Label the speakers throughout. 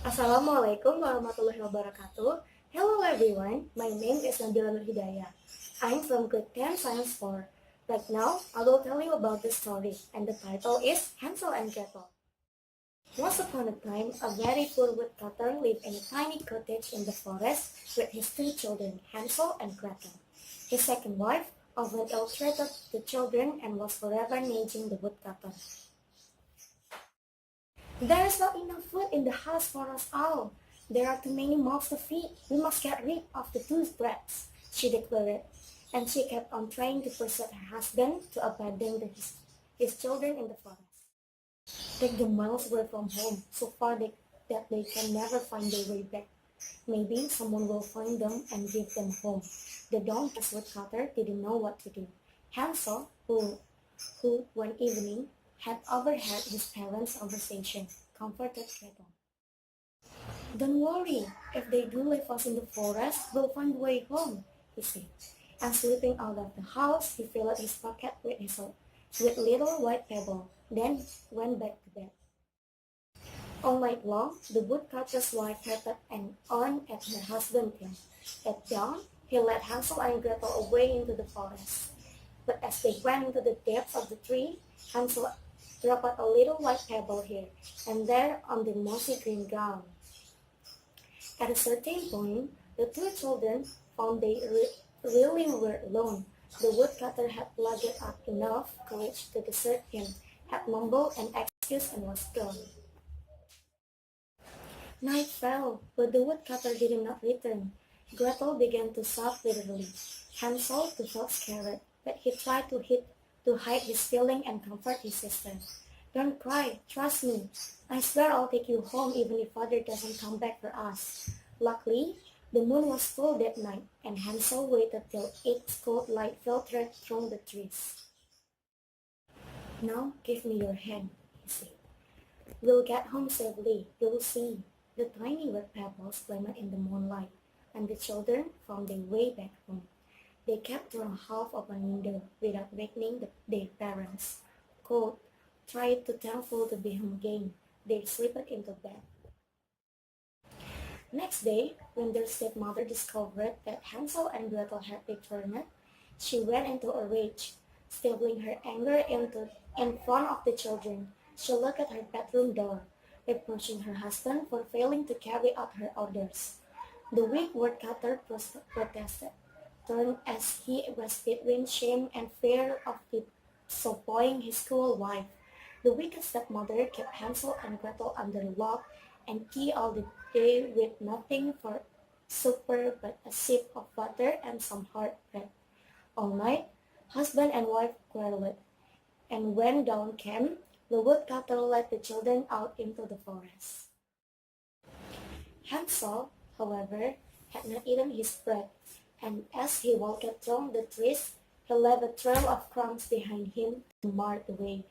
Speaker 1: Assalamualaikum warahmatullahi wabarakatuh. Hello everyone, my name is Nabila Nur Hidayah. I'm from grade 10 Science 4. Right now, I will tell you about the story, and the title is Hansel and Gretel. Once upon a time, a very poor woodcutter lived in a tiny cottage in the forest with his two children, Hansel and Gretel. His second wife often ill-treated the children and was forever nagging the woodcutter. There is not enough food in the house for us all. There are too many mouths to feed. We must get rid of the two brats, she declared. And she kept on trying to persuade her husband to abandon his children in the forest. Take them miles away from home, so far that they can never find their way back. Maybe someone will find them and give them home. The donkey's woodcutter didn't know what to do. Hansel, who one evening had overheard his parents' conversation, comforted Gretel. Don't worry, if they do leave us in the forest, we'll find a way home, he said. And slipping out of the house, he filled his pocket with little white pebble, then went back to bed. All night long, the woodcutter's wife patted and on at her husband's tail. At dawn, he led Hansel and Gretel away into the forest. But as they went into the depths of the tree, Hansel dropped a little white pebble here and there on the mossy green ground. At a certain point, the two children found they really were alone. The woodcutter had plugged up enough courage to desert him, had mumbled an excuse and was gone. Night fell, but the woodcutter did not return. Gretel began to sob bitterly. Hansel too felt scared, but he tried to hide his feeling and comfort his sister. Don't cry, trust me. I swear I'll take you home even if father doesn't come back for us. Luckily, the moon was full that night, and Hansel waited till its cold light filtered through the trees. Now give me your hand, he said. We'll get home safely, you'll see. The tiny wet pebbles glimmered in the moonlight, and the children found their way back home. They kept through a half-open window without wakening their parents. Cold, tried too thankful to be home again, they slipped into bed. Next day, when their stepmother discovered that Hansel and Gretel had returned, she went into a rage, stifling her anger in front of the children. She locked her bedroom door, reproaching her husband for failing to carry out her orders. The weak woodcutter protested, turned as he was between shame and fear of disobeying his cruel wife. The wicked stepmother kept Hansel and Gretel under lock and key all the day with nothing for supper but a sip of butter and some hard bread. All night, husband and wife quarreled, and when dawn came, the woodcutter led the children out into the forest. Hansel, however, had not eaten his bread, and as he walked through the trees, he left a trail of crumbs behind him to mark the way.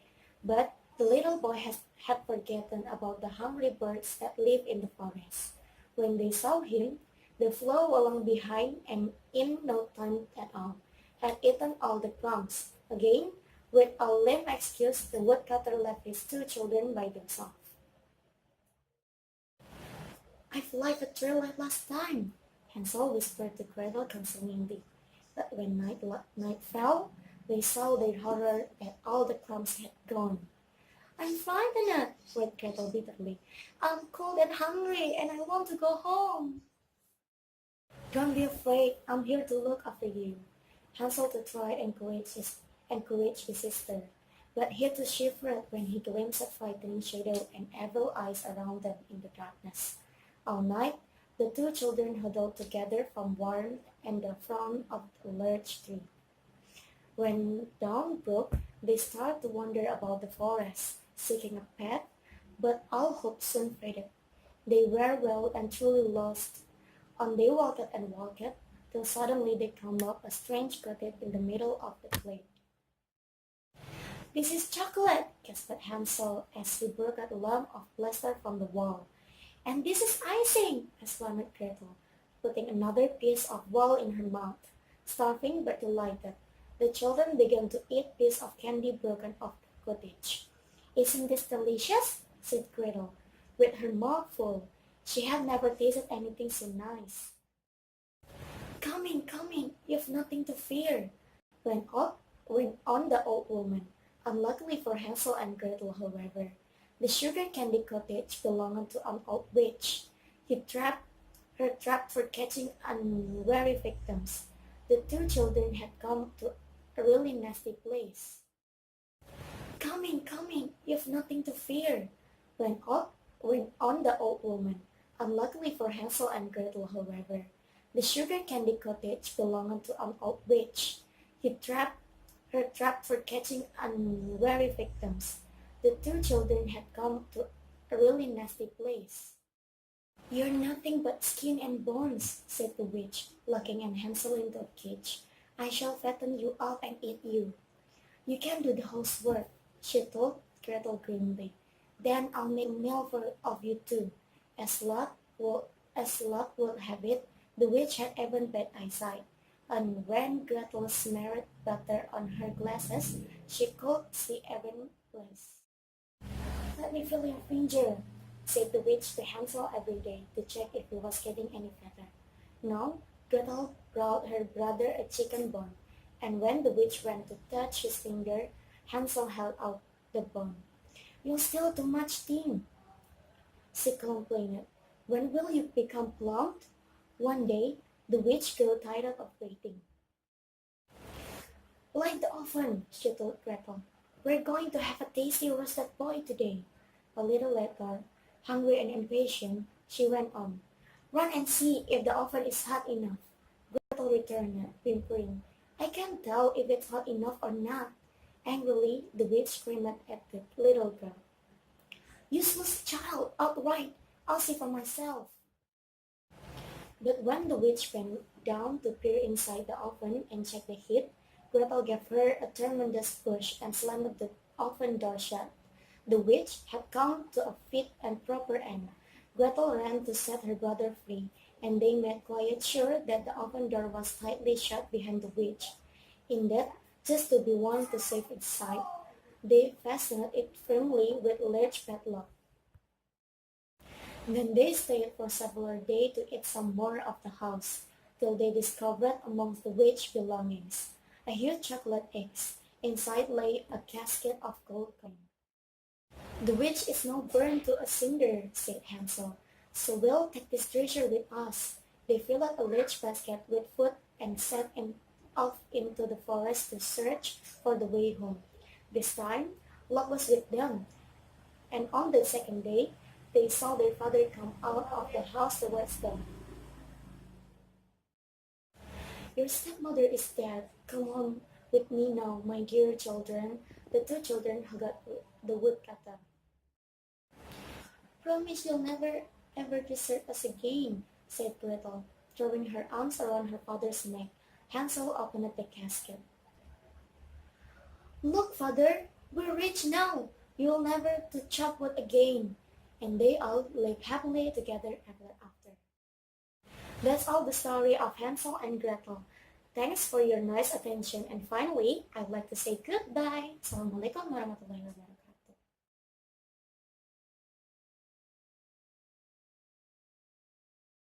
Speaker 1: But the little boy had forgotten about the hungry birds that live in the forest. When they saw him, they flew along behind and in no time at all had eaten all the crumbs. Again, with a lame excuse, the woodcutter left his two children by themselves. I feel like a trail like last time, Hansel whispered to Gretel consolingly. But when night fell, they saw their horror that all the crumbs had gone. I'm frightened, cried Gretel bitterly. I'm cold and hungry, and I want to go home. Don't be afraid, I'm here to look after you. Hansel tried to encourage his sister, but he too shivered when he glimpsed a frightening shadow and evil eyes around them in the darkness. All night, the two children huddled together from warmth and the front of the large tree. When dawn broke, they started to wander about the forest, seeking a path, but all hope soon faded. They were well and truly lost. On they walked and walked, till suddenly they came up a strange cottage in the middle of the glade. This is chocolate, gasped Hansel as he broke a lump of plaster from the wall. And this is icing, exclaimed Gretel, putting another piece of wall in her mouth. Starving but delighted, the children began to eat pieces of candy broken off the cottage. Isn't this delicious? Said Gretel, with her mouth full. She had never tasted anything so nice. Come in, you've nothing to fear, went on the old woman. Unluckily for Hansel and Gretel, however, the sugar candy cottage belonged to an old witch. He trapped her trapped for catching unwary victims. The two children had come to a really nasty place. Come in, you've nothing to fear, went on the old woman. Unluckily for Hansel and Gretel, however, the sugar candy cottage belonged to an old witch. He trapped her trapped for catching unwary victims. The two children had come to a really nasty place. You're nothing but skin and bones, said the witch, locking and Hansel into a cage. I shall fatten you up and eat you. You can do the housework, she told Gretel grimly. Then I'll make a meal of you too. As luck will have it, the witch had even bad eyesight, and when Gretel smeared butter on her glasses, she could see even less. Let me feel your finger, said the witch to Hansel every day to check if he was getting any fatter. Now, Gretel brought her brother a chicken bone, and when the witch went to touch his finger, Hansel held out the bone. You're still too much thin, she complained. When will you become plump? One day, the witch grew tired of waiting. Light the oven, she told Gretel. We're going to have a tasty roasted boy today. A little later, hungry and impatient, she went on. Run and see if the oven is hot enough. Gretel returned, whimpering. I can't tell if it's hot enough or not. Angrily, the witch screamed at the little girl. Useless child, outright! I'll see for myself. But when the witch bent down to peer inside the oven and check the heat, Gretel gave her a tremendous push and slammed the oven door shut. The witch had come to a fit and proper end. Gretel ran to set her brother free, and they made quite sure that the oven door was tightly shut behind the witch. Indeed, just to be warned to save its side, they fastened it firmly with a large padlock. Then they stayed for several days to eat some more of the house, till they discovered amongst the witch's belongings a huge chocolate egg. Inside lay a casket of gold coin. The witch is now burned to a cinder, said Hansel, so we'll take this treasure with us. They filled a large basket with food and off into the forest to search for the way home. This time, luck was with them, and on the second day, they saw their father come out of the house towards them. Your stepmother is dead. Come home with me now, my dear children. The two children hugged the woodcutter. Promise you'll never ever desert us again, said Gretel, throwing her arms around her father's neck. Hansel opened the casket. Look, father, we're rich now. You'll never to chop wood again. And they all lived happily together ever after. That's all the story of Hansel and Gretel. Thanks for your nice attention. And finally, I'd like to say goodbye. Assalamualaikum warahmatullahi wabarakatuh.